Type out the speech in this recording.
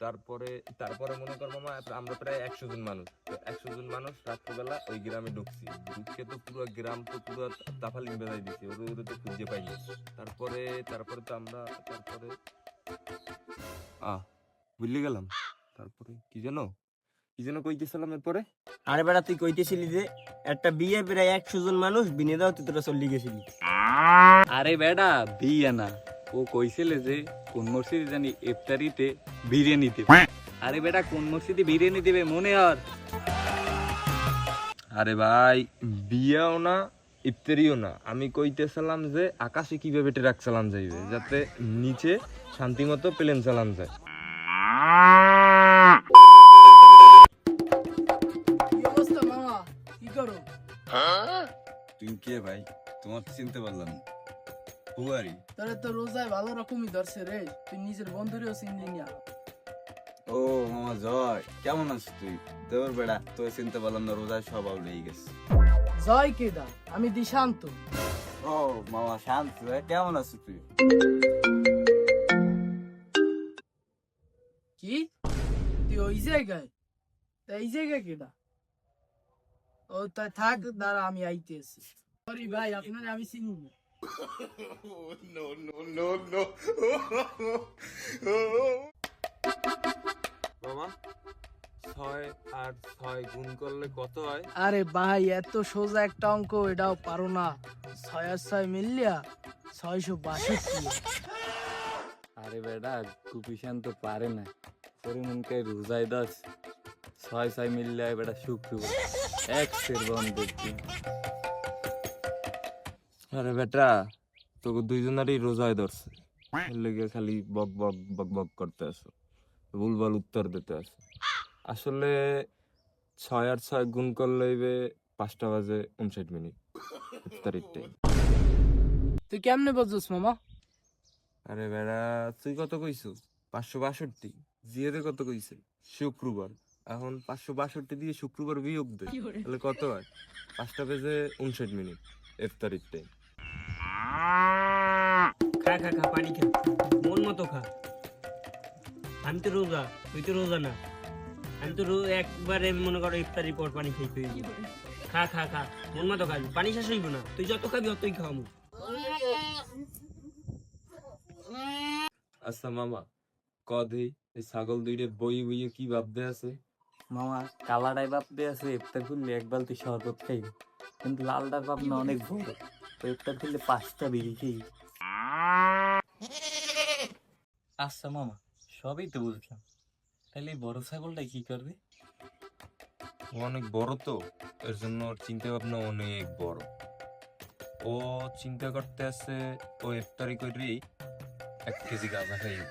তারপরে তারপরে মনে কর মামা আমরা প্রায় 100 জন মানুষ, তো 100 জন মানুষ রাত্রেবেলা ওই গ্রামে ঢুকছি। ঢুকে তো পুরো গ্রাম তো পুরো তাফালিং বেজাই দিছি, ওরে তো খুঁজে পাইনি। তারপরে তারপরে তো আমরা তারপরে ভুলে গেলাম। তারপরে কি যেন কইতেছিলাম এরপরে। আরে বেটা তুই কইতেছিলি যে একটা বিয়ে প্রায় 100 জন মানুষ বিনে দাও তুই তোরা চলে গেছিলি। আরে বেটা বিয়ে না, ও কইছিলে যে কোন মসজিদে জানি ইফতারিতে বিরিয়ানি দেবে। আরে বেটা কোন মসজিদে বিরিয়ানি দেবে মনে আর? আরে ভাই বিয়েও না ইফতারিও না, আমি কইতেছিলাম যে আকাশে কিভাবে ট্রাক চালান যাইবে যাতে নিচে শান্তি মতো প্লেন চালান যায়। কি অবস্থা মামা, কি করো? তুমি কে ভাই? তোমার তো চিনতে পারলাম না। হুয়ারি? তোরে তো রোজায় ভালো রকমই ধরছে রে, তুই নিজের বন্ধুরেও চিনলি না। ও মামা জয়, কেমন আছিস তুই? তোর বেড়া তোর চিনতে পারলাম না, রোজায় সব লেগে গেছে। জয় কেদা, আমি দিশান্ত। ও মামা শান্ত, কেমন আছিস তুই? কি তুই ওই জায়গায়? তা এই জায়গায় কেডা? ও তাই থাক, দাঁড়া আমি আইতেছি। সরি ভাই, আপনার আমি চিনি না। মামা 6 আর 6 গুণ করলে কত হয়? আরে ভাই এত সোজা একটা অঙ্ক এটাও পারো না? 6 আর 6 মিললিয়া 662। আরে বেটা কুপিশান তো পারে না, তোর মনকে রোজাই দাস 6 মিললে বেটা শুক্রবার এক সের বন্ধ দেখবি। আরে বেটা তোকে দুইজনেরই রোজায় ধরছে, এর লেগে খালি বক বক বক বক করতে আসো, ভুলভাল উত্তর দিতে আসো। আসলে 6 আর 6 গুণ করলে হইবে 5টা বাজে 59 মিনিট ইফতারির টাইম। তুই কেমনে বুঝছিস মামা? আরে বেটা তুই কত কইছো? 562। জিয়াদে কত কইছে? শুক্রবার। এখন 562 দিয়ে শুক্রবার বিয়োগ দে, তাহলে কত হয়? 5টা বেজে 59 মিনিট ইফতারির টাইম। খা খা খা, পানি খা, মন মতো খা। আমি তো রোজা, তুই তো রোজা না। আমি তো একবারে মনে করো ইফতারির পর পানি খাইতে হইব। খা খা খা, মন মতো খা, পানি শেষ হইব না। তুই যত খাবি অতই খাওয়ামু। আচ্ছা মামা কদি এই ছাগল দুইটা বই বইয়ে কি ভাবতে আছে? মামা কালাটাই ভাবতে আছে ইফতার করলে এক বালতি শরবত খাই, কিন্তু লালটার ভাবনা অনেক বড়, তো ইফতার করলে 5টা বিড়ি খাই। আচ্ছা মামা সবই তো বুঝলাম, তাহলে এই বড় ছাগলটা কি করবে? ও অনেক বড় তো, এর জন্য ওর চিন্তা ভাবনা অনেক বড়। ও চিন্তা করতে আছে ও ইফতারি করি 1 কেজি গাঁজা খাইবে।